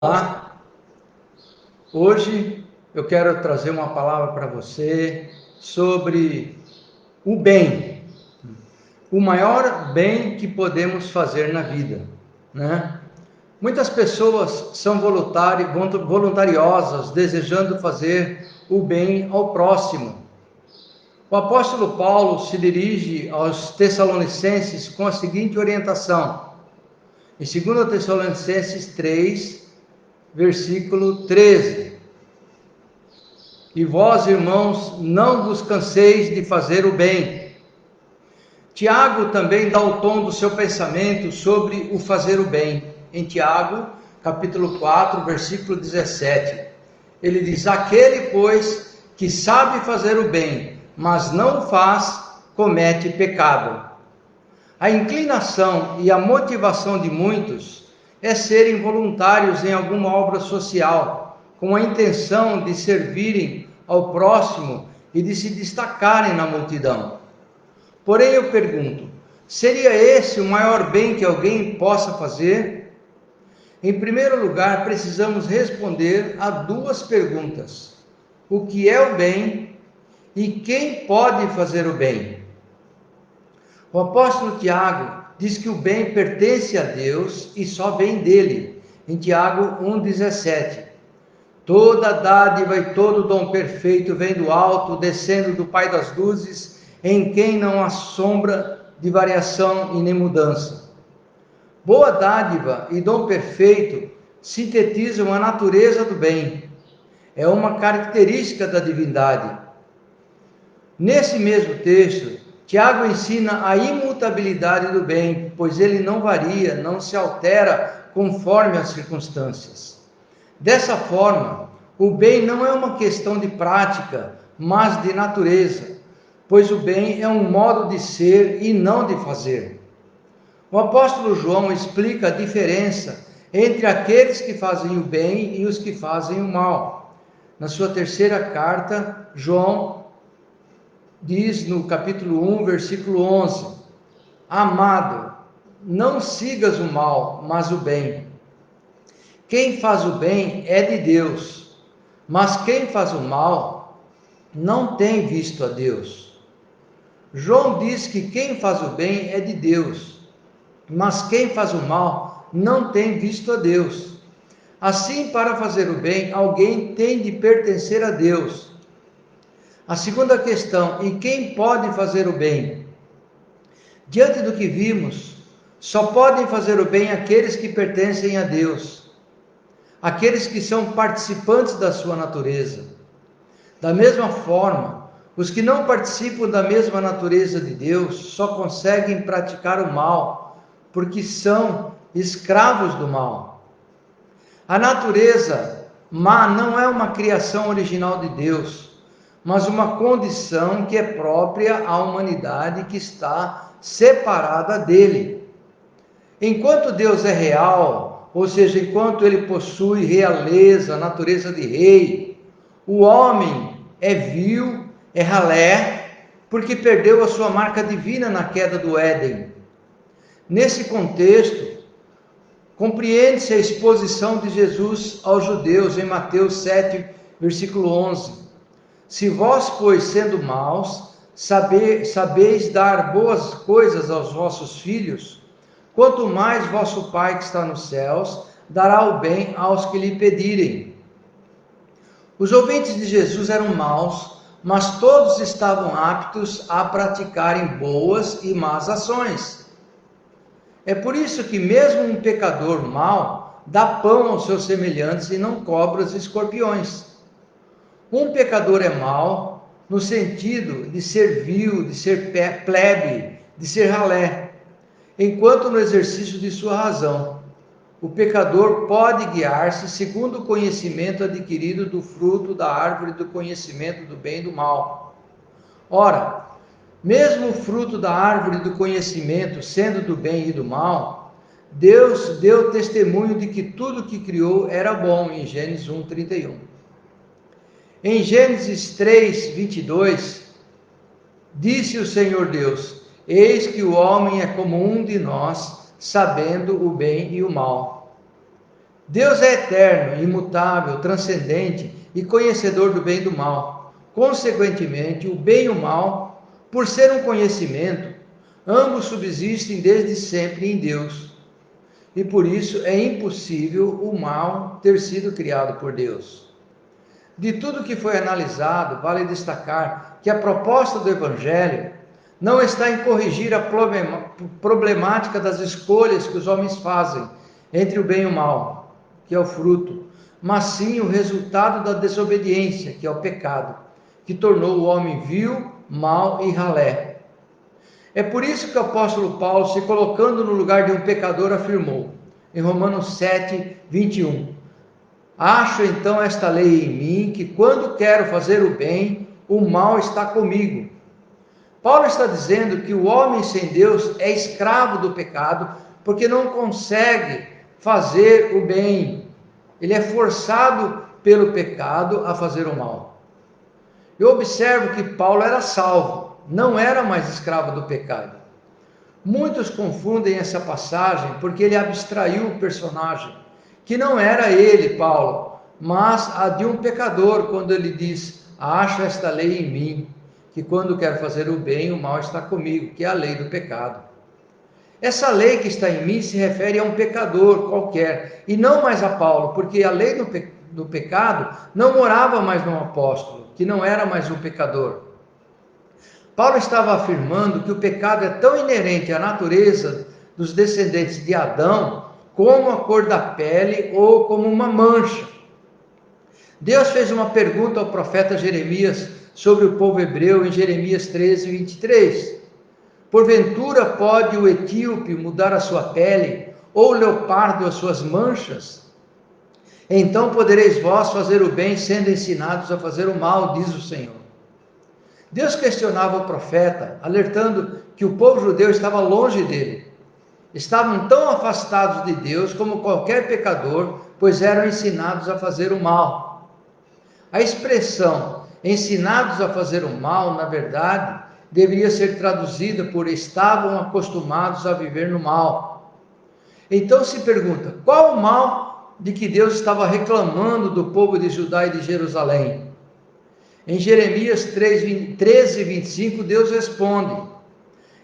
Olá, hoje eu quero trazer uma palavra para você sobre o bem, o maior bem que podemos fazer na vida, né? Muitas pessoas são voluntariosas, desejando fazer o bem ao próximo. O apóstolo Paulo se dirige aos Tessalonicenses com a seguinte orientação, em 2 Tessalonicenses 3, versículo 13: E vós, irmãos, não vos canseis de fazer o bem. Tiago também dá o tom do seu pensamento sobre o fazer o bem. Em Tiago, capítulo 4, versículo 17, ele diz: Aquele, pois, que sabe fazer o bem, mas não o faz, comete pecado. A inclinação e a motivação de muitos é serem voluntários em alguma obra social, com a intenção de servirem ao próximo e de se destacarem na multidão. Porém, eu pergunto, seria esse o maior bem que alguém possa fazer? Em primeiro lugar, precisamos responder a duas perguntas: o que é o bem e quem pode fazer o bem? O apóstolo Tiago diz que o bem pertence a Deus e só vem dele. Em Tiago 1,17: Toda dádiva e todo dom perfeito vem do alto, descendo do Pai das luzes, em quem não há sombra de variação e nem mudança. Boa dádiva e dom perfeito sintetizam a natureza do bem. É uma característica da divindade. Nesse mesmo texto, Tiago ensina a imutabilidade do bem, pois ele não varia, não se altera conforme as circunstâncias. Dessa forma, o bem não é uma questão de prática, mas de natureza, pois o bem é um modo de ser e não de fazer. O apóstolo João explica a diferença entre aqueles que fazem o bem e os que fazem o mal. Na sua terceira carta, João diz no capítulo 1, versículo 11: Amado, não sigas o mal, mas o bem. Quem faz o bem é de Deus, mas quem faz o mal não tem visto a Deus. João diz que quem faz o bem é de Deus, mas quem faz o mal não tem visto a Deus. Assim, para fazer o bem, alguém tem de pertencer a Deus. A segunda questão: e quem pode fazer o bem? Diante do que vimos, só podem fazer o bem aqueles que pertencem a Deus, aqueles que são participantes da sua natureza. Da mesma forma, os que não participam da mesma natureza de Deus só conseguem praticar o mal, porque são escravos do mal. A natureza má não é uma criação original de Deus, mas uma condição que é própria à humanidade que está separada dele. Enquanto Deus é real, ou seja, enquanto ele possui realeza, natureza de rei, o homem é vil, é ralé, porque perdeu a sua marca divina na queda do Éden. Nesse contexto, compreende-se a exposição de Jesus aos judeus em Mateus 7, versículo 11. Se vós, pois, sendo maus, sabeis dar boas coisas aos vossos filhos, quanto mais vosso Pai que está nos céus dará o bem aos que lhe pedirem. Os ouvintes de Jesus eram maus, mas todos estavam aptos a praticarem boas e más ações. É por isso que mesmo um pecador mau dá pão aos seus semelhantes e não cobras e escorpiões. Um pecador é mau no sentido de ser vil, de ser plebe, de ser ralé, enquanto no exercício de sua razão, o pecador pode guiar-se segundo o conhecimento adquirido do fruto da árvore do conhecimento do bem e do mal. Ora, mesmo o fruto da árvore do conhecimento sendo do bem e do mal, Deus deu testemunho de que tudo que criou era bom, em Gênesis 1:31. Em Gênesis 3, 22, disse o Senhor Deus: Eis que o homem é como um de nós, sabendo o bem e o mal. Deus é eterno, imutável, transcendente e conhecedor do bem e do mal. Consequentemente, o bem e o mal, por ser um conhecimento, ambos subsistem desde sempre em Deus. E por isso é impossível o mal ter sido criado por Deus. De tudo que foi analisado, vale destacar que a proposta do Evangelho não está em corrigir a problemática das escolhas que os homens fazem entre o bem e o mal, que é o fruto, mas sim o resultado da desobediência, que é o pecado, que tornou o homem vil, mau e ralé. É por isso que o apóstolo Paulo, se colocando no lugar de um pecador, afirmou, em Romanos 7, 21, acho então esta lei em mim, que quando quero fazer o bem, o mal está comigo. Paulo está dizendo que o homem sem Deus é escravo do pecado, porque não consegue fazer o bem. Ele é forçado pelo pecado a fazer o mal. Eu observo que Paulo era salvo, não era mais escravo do pecado. Muitos confundem essa passagem porque ele abstraiu o personagem, que não era ele, Paulo, mas a de um pecador, quando ele diz, acho esta lei em mim, que quando quero fazer o bem, o mal está comigo, que é a lei do pecado. Essa lei que está em mim se refere a um pecador qualquer, e não mais a Paulo, porque a lei do pecado não morava mais no apóstolo, que não era mais um pecador. Paulo estava afirmando que o pecado é tão inerente à natureza dos descendentes de Adão, como a cor da pele ou como uma mancha. Deus fez uma pergunta ao profeta Jeremias sobre o povo hebreu em Jeremias 13, 23. Porventura pode o etíope mudar a sua pele, ou o leopardo as suas manchas? Então podereis vós fazer o bem, sendo ensinados a fazer o mal, diz o Senhor. Deus questionava o profeta, alertando que o povo judeu estava longe dele. Estavam tão afastados de Deus como qualquer pecador, pois eram ensinados a fazer o mal. A expressão ensinados a fazer o mal, na verdade, deveria ser traduzida por estavam acostumados a viver no mal. Então se pergunta, qual o mal de que Deus estava reclamando do povo de Judá e de Jerusalém? Em Jeremias 13, 25, Deus responde,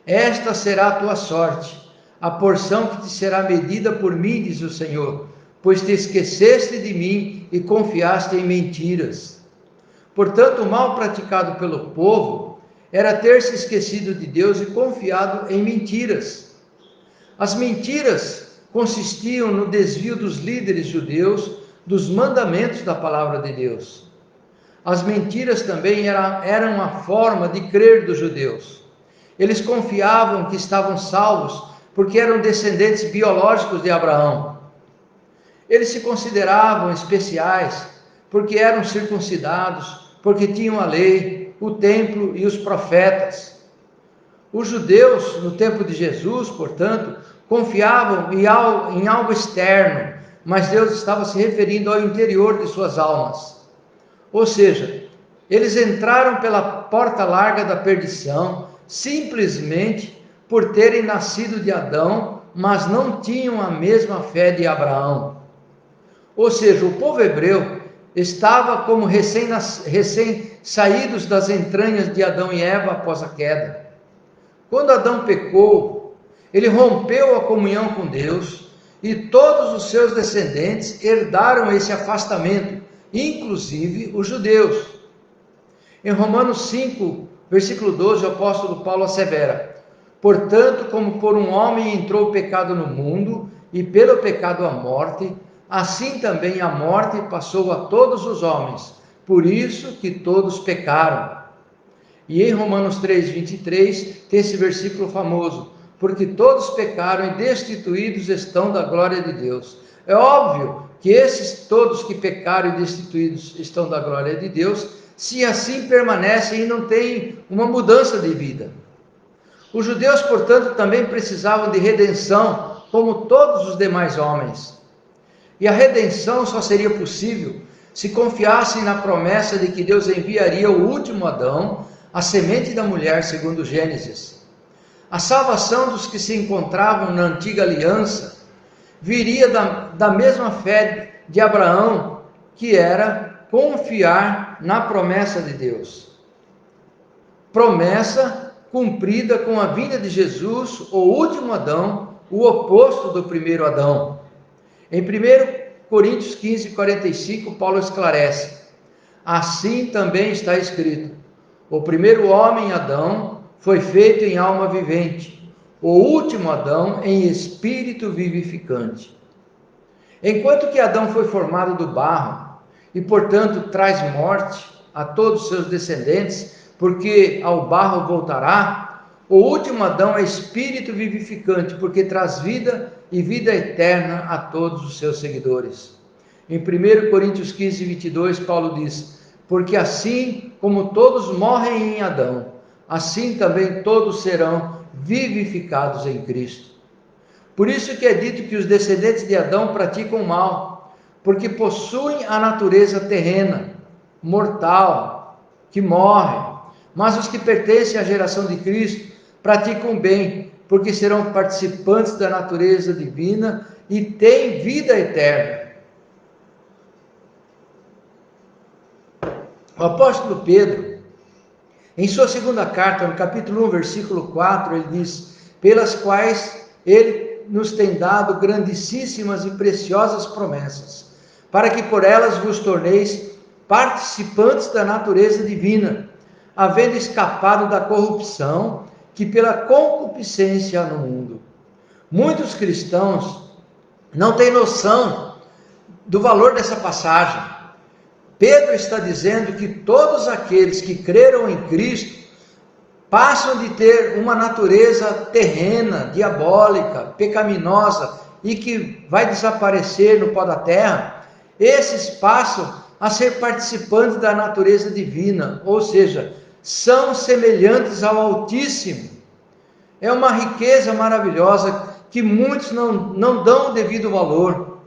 esta será a tua sorte, a porção que te será medida por mim, diz o Senhor, pois te esqueceste de mim e confiaste em mentiras. Portanto, o mal praticado pelo povo era ter se esquecido de Deus e confiado em mentiras. As mentiras consistiam no desvio dos líderes judeus dos mandamentos da palavra de Deus. As mentiras também eram uma forma de crer dos judeus. Eles confiavam que estavam salvos porque eram descendentes biológicos de Abraão. Eles se consideravam especiais porque eram circuncidados, porque tinham a lei, o templo e os profetas. Os judeus, no tempo de Jesus, portanto, confiavam em algo externo, mas Deus estava se referindo ao interior de suas almas. Ou seja, eles entraram pela porta larga da perdição, simplesmente por terem nascido de Adão, mas não tinham a mesma fé de Abraão. Ou seja, o povo hebreu estava como recém-saídos das entranhas de Adão e Eva após a queda. Quando Adão pecou, ele rompeu a comunhão com Deus e todos os seus descendentes herdaram esse afastamento, inclusive os judeus. Em Romanos 5, versículo 12, o apóstolo Paulo assevera, portanto, como por um homem entrou o pecado no mundo, e pelo pecado a morte, assim também a morte passou a todos os homens, por isso que todos pecaram. E em Romanos 3, 23, tem esse versículo famoso, porque todos pecaram e destituídos estão da glória de Deus. É óbvio que esses todos que pecaram e destituídos estão da glória de Deus, se assim permanecem e não têm uma mudança de vida. Os judeus, portanto, também precisavam de redenção, como todos os demais homens. E a redenção só seria possível se confiassem na promessa de que Deus enviaria o último Adão, a semente da mulher, segundo Gênesis. A salvação dos que se encontravam na antiga aliança viria da mesma fé de Abraão, que era confiar na promessa de Deus. Promessa cumprida com a vinda de Jesus, o último Adão, o oposto do primeiro Adão. Em 1 Coríntios 15, 45, Paulo esclarece: assim também está escrito: o primeiro homem, Adão, foi feito em alma vivente, o último Adão em espírito vivificante. Enquanto que Adão foi formado do barro, e portanto traz morte a todos os seus descendentes, porque ao barro voltará, o último Adão é espírito vivificante, porque traz vida e vida eterna a todos os seus seguidores. Em 1 Coríntios 15, 22, Paulo diz: porque assim como todos morrem em Adão, assim também todos serão vivificados em Cristo. Por isso que é dito que os descendentes de Adão praticam o mal, porque possuem a natureza terrena, mortal, que morre. Mas os que pertencem à geração de Cristo praticam o bem, porque serão participantes da natureza divina e têm vida eterna. O apóstolo Pedro, em sua segunda carta, no capítulo 1, versículo 4, ele diz: pelas quais ele nos tem dado grandíssimas e preciosas promessas, para que por elas vos torneis participantes da natureza divina, havendo escapado da corrupção que pela concupiscência há no mundo. Muitos cristãos não têm noção do valor dessa passagem. Pedro está dizendo que todos aqueles que creram em Cristo passam de ter uma natureza terrena, diabólica, pecaminosa e que vai desaparecer no pó da terra. Esses passam a ser participantes da natureza divina, ou seja, são semelhantes ao Altíssimo. É uma riqueza maravilhosa que muitos não dão o devido valor.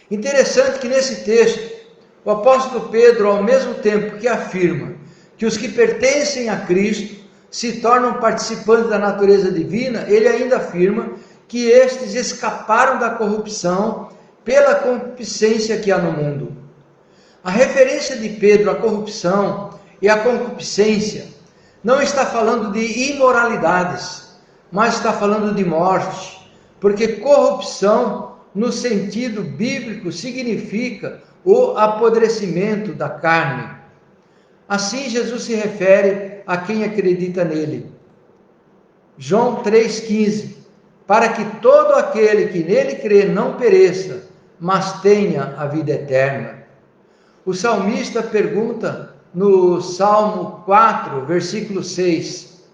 Interessante que nesse texto, o apóstolo Pedro, ao mesmo tempo que afirma que os que pertencem a Cristo se tornam participantes da natureza divina, ele ainda afirma que estes escaparam da corrupção pela concupiscência que há no mundo. A referência de Pedro à corrupção e à concupiscência não está falando de imoralidades, mas está falando de morte, porque corrupção, no sentido bíblico, significa o apodrecimento da carne. Assim Jesus se refere a quem acredita nele. João 3,15: para que todo aquele que nele crê não pereça, mas tenha a vida eterna. O salmista pergunta no Salmo 4, versículo 6: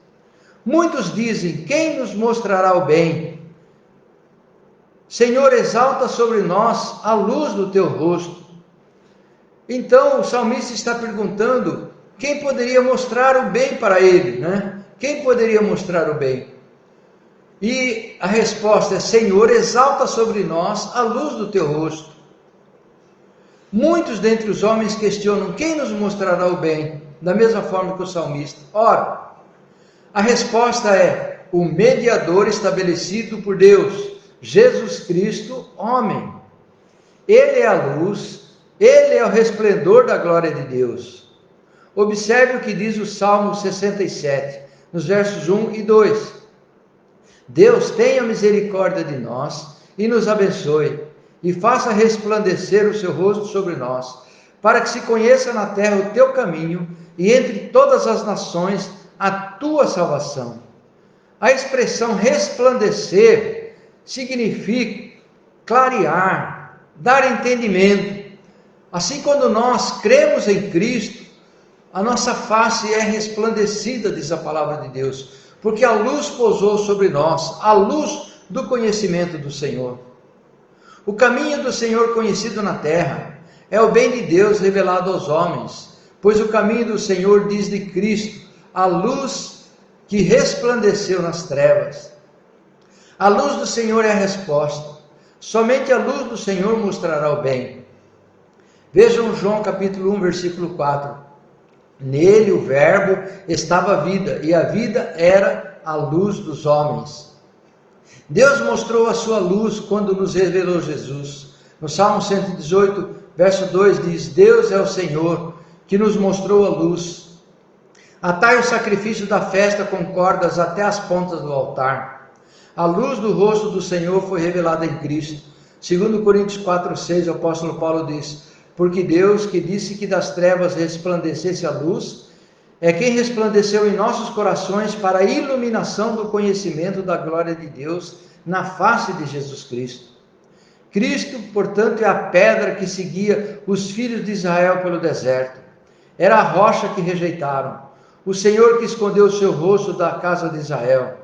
muitos dizem, quem nos mostrará o bem? Senhor, exalta sobre nós a luz do teu rosto. Então o salmista está perguntando quem poderia mostrar o bem para ele, né? Quem poderia mostrar o bem? E a resposta é: Senhor, exalta sobre nós a luz do teu rosto. Muitos dentre os homens questionam: quem nos mostrará o bem? Da mesma forma que o salmista. Ora, a resposta é: o mediador estabelecido por Deus, Jesus Cristo, homem. Ele é a luz, ele é o resplendor da glória de Deus. Observe o que diz o Salmo 67, nos versos 1 e 2. Deus tenha misericórdia de nós e nos abençoe, e faça resplandecer o seu rosto sobre nós, para que se conheça na terra o teu caminho, e entre todas as nações a tua salvação. A expressão resplandecer significa clarear, dar entendimento. Assim, quando nós cremos em Cristo, a nossa face é resplandecida, diz a palavra de Deus, porque a luz pousou sobre nós, a luz do conhecimento do Senhor. O caminho do Senhor conhecido na terra é o bem de Deus revelado aos homens, pois o caminho do Senhor diz de Cristo, a luz que resplandeceu nas trevas. A luz do Senhor é a resposta. Somente a luz do Senhor mostrará o bem. Vejam João capítulo 1, versículo 4. Nele o verbo estava a vida, e a vida era a luz dos homens. Deus mostrou a sua luz quando nos revelou Jesus. No Salmo 118, verso 2 diz: Deus é o Senhor, que nos mostrou a luz. Atai o sacrifício da festa com cordas até as pontas do altar. A luz do rosto do Senhor foi revelada em Cristo. Segundo Coríntios 4:6, o apóstolo Paulo diz: porque Deus, que disse que das trevas resplandecesse a luz, é quem resplandeceu em nossos corações para a iluminação do conhecimento da glória de Deus na face de Jesus Cristo. Cristo, portanto, é a pedra que seguia os filhos de Israel pelo deserto. Era a rocha que rejeitaram, o Senhor que escondeu o seu rosto da casa de Israel.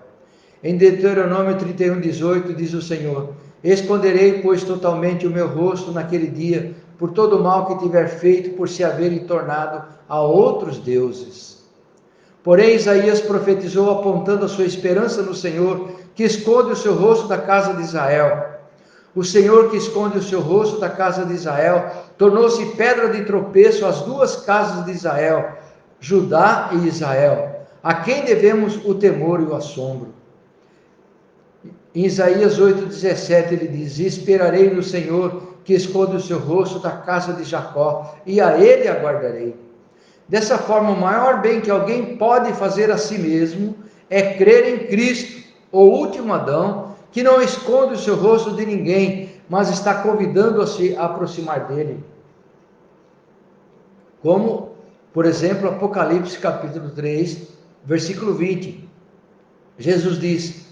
Em Deuteronômio 31:18 diz o Senhor: esconderei, pois, totalmente o meu rosto naquele dia, por todo o mal que tiver feito, por se haverem tornado a outros deuses. Porém, Isaías profetizou apontando a sua esperança no Senhor, que esconde o seu rosto da casa de Israel. O Senhor que esconde o seu rosto da casa de Israel, tornou-se pedra de tropeço às duas casas de Israel, Judá e Israel, a quem devemos o temor e o assombro. Em Isaías 8:17 ele diz: esperarei no Senhor, que esconde o seu rosto da casa de Jacó, e a ele aguardarei. Dessa forma, o maior bem que alguém pode fazer a si mesmo é crer em Cristo, o último Adão, que não esconde o seu rosto de ninguém, mas está convidando a se aproximar dele. Como, por exemplo, Apocalipse capítulo 3, versículo 20. Jesus diz: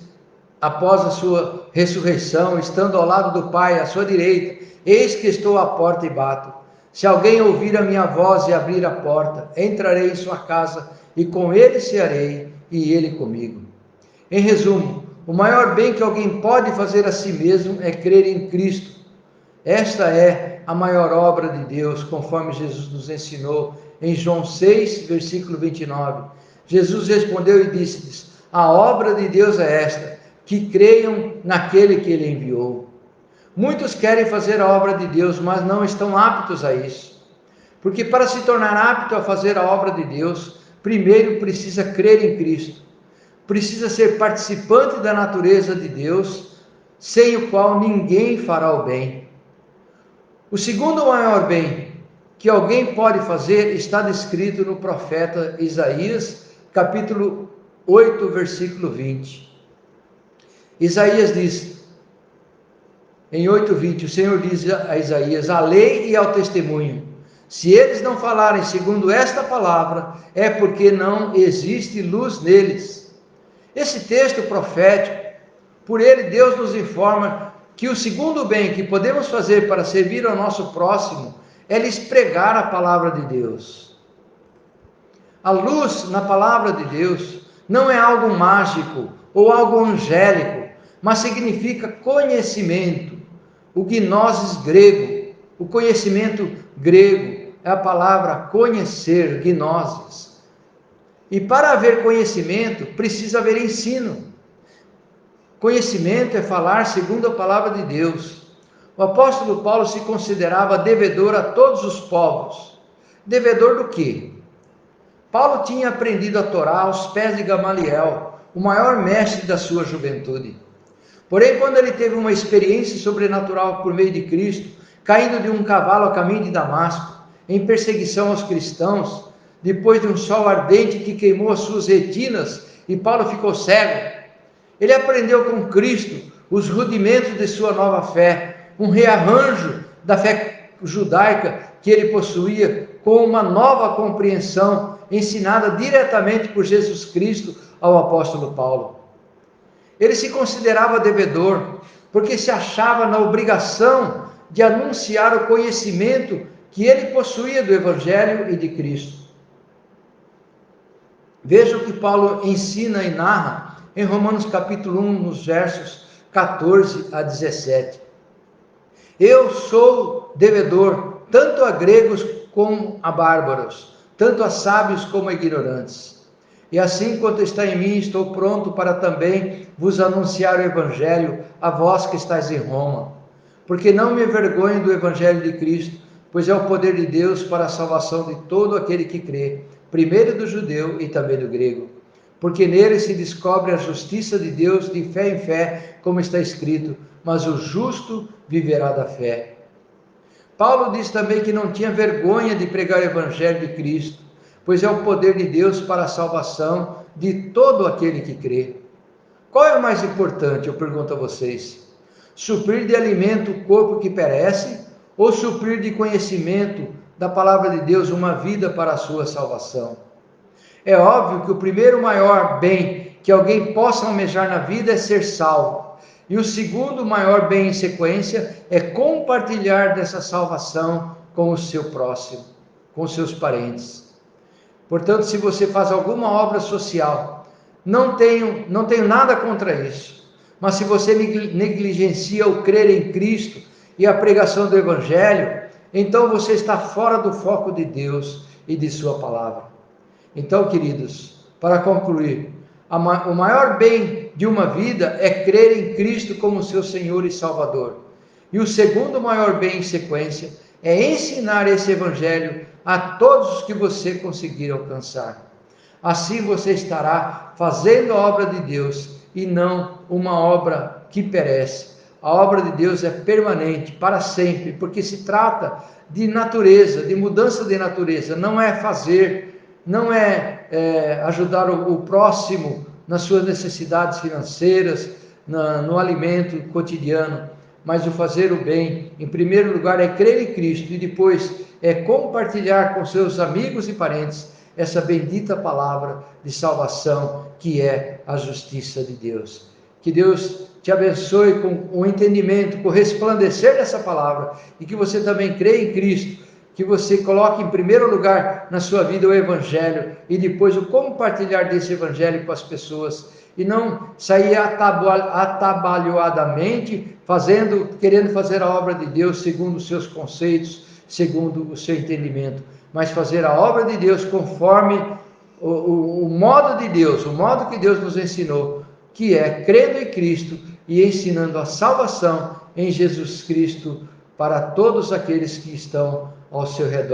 após a sua ressurreição, estando ao lado do Pai, à sua direita, eis que estou à porta e bato. Se alguém ouvir a minha voz e abrir a porta, entrarei em sua casa, e com ele cearei, e ele comigo. Em resumo, o maior bem que alguém pode fazer a si mesmo é crer em Cristo. Esta é a maior obra de Deus, conforme Jesus nos ensinou em João 6, versículo 29. Jesus respondeu e disse-lhes: a obra de Deus é esta, que creiam naquele que ele enviou. Muitos querem fazer a obra de Deus, mas não estão aptos a isso. Porque para se tornar apto a fazer a obra de Deus, primeiro precisa crer em Cristo. Precisa ser participante da natureza de Deus, sem o qual ninguém fará o bem. O segundo maior bem que alguém pode fazer está descrito no profeta Isaías, capítulo 8, versículo 20. Isaías diz, em 8:20, o Senhor diz a Isaías: a lei e ao testemunho, se eles não falarem segundo esta palavra, é porque não existe luz neles. Esse texto profético, por ele Deus nos informa que o segundo bem que podemos fazer para servir ao nosso próximo é lhes pregar a palavra de Deus. A luz na palavra de Deus não é algo mágico ou algo angélico, mas significa conhecimento. O gnosis grego, o conhecimento grego é a palavra conhecer, gnosis. E para haver conhecimento, precisa haver ensino. Conhecimento é falar segundo a palavra de Deus. O apóstolo Paulo se considerava devedor a todos os povos. Devedor do quê? Paulo tinha aprendido a Torá aos pés de Gamaliel, o maior mestre da sua juventude. Porém, quando ele teve uma experiência sobrenatural por meio de Cristo, caindo de um cavalo a caminho de Damasco, em perseguição aos cristãos, depois de um sol ardente que queimou as suas retinas e Paulo ficou cego, ele aprendeu com Cristo os rudimentos de sua nova fé, um rearranjo da fé judaica que ele possuía, com uma nova compreensão ensinada diretamente por Jesus Cristo ao apóstolo Paulo. Ele se considerava devedor, porque se achava na obrigação de anunciar o conhecimento que ele possuía do Evangelho e de Cristo. Veja o que Paulo ensina e narra em Romanos capítulo 1, nos versos 14 a 17. Eu sou devedor, tanto a gregos como a bárbaros, tanto a sábios como a ignorantes. E assim quanto está em mim, estou pronto para também vos anunciar o Evangelho, a vós que estáis em Roma. Porque não me envergonho do Evangelho de Cristo, pois é o poder de Deus para a salvação de todo aquele que crê, primeiro do judeu e também do grego. porque nele se descobre a justiça de Deus de fé em fé, como está escrito, mas o justo viverá da fé. Paulo diz também que não tinha vergonha de pregar o evangelho de Cristo, pois é o poder de Deus para a salvação de todo aquele que crê. Qual é o mais importante, eu pergunto a vocês? Suprir de alimento o corpo que perece ou suprir de conhecimento da palavra de Deus uma vida para a sua salvação? É óbvio que o primeiro maior bem que alguém possa almejar na vida é ser salvo. E o segundo maior bem em sequência é compartilhar dessa salvação com o seu próximo, com os seus parentes. Portanto, se você faz alguma obra social, não tenho nada contra isso. Mas se você negligencia o crer em Cristo e a pregação do Evangelho, então você está fora do foco de Deus e de sua palavra. Então, queridos, para concluir, o maior bem de uma vida é crer em Cristo como seu Senhor e Salvador. E o segundo maior bem em sequência é ensinar esse Evangelho a todos os que você conseguir alcançar. Assim você estará fazendo a obra de Deus e não uma obra que perece. A obra de Deus é permanente, para sempre, porque se trata de natureza, de mudança de natureza, não é fazer, não é ajudar o próximo nas suas necessidades financeiras, no alimento cotidiano, mas o fazer o bem, em primeiro lugar, é crer em Cristo e depois é compartilhar com seus amigos e parentes essa bendita palavra de salvação que é a justiça de Deus. Que Deus te abençoe com o entendimento, com o resplandecer dessa palavra e que você também creia em Cristo, que você coloque em primeiro lugar na sua vida o Evangelho e depois o compartilhar desse Evangelho com as pessoas e não sair atabalhoadamente querendo fazer a obra de Deus segundo os seus conceitos, segundo o seu entendimento, mas fazer a obra de Deus conforme o modo de Deus, o modo que Deus nos ensinou, que é crendo em Cristo e ensinando a salvação em Jesus Cristo para todos aqueles que estão ao seu redor.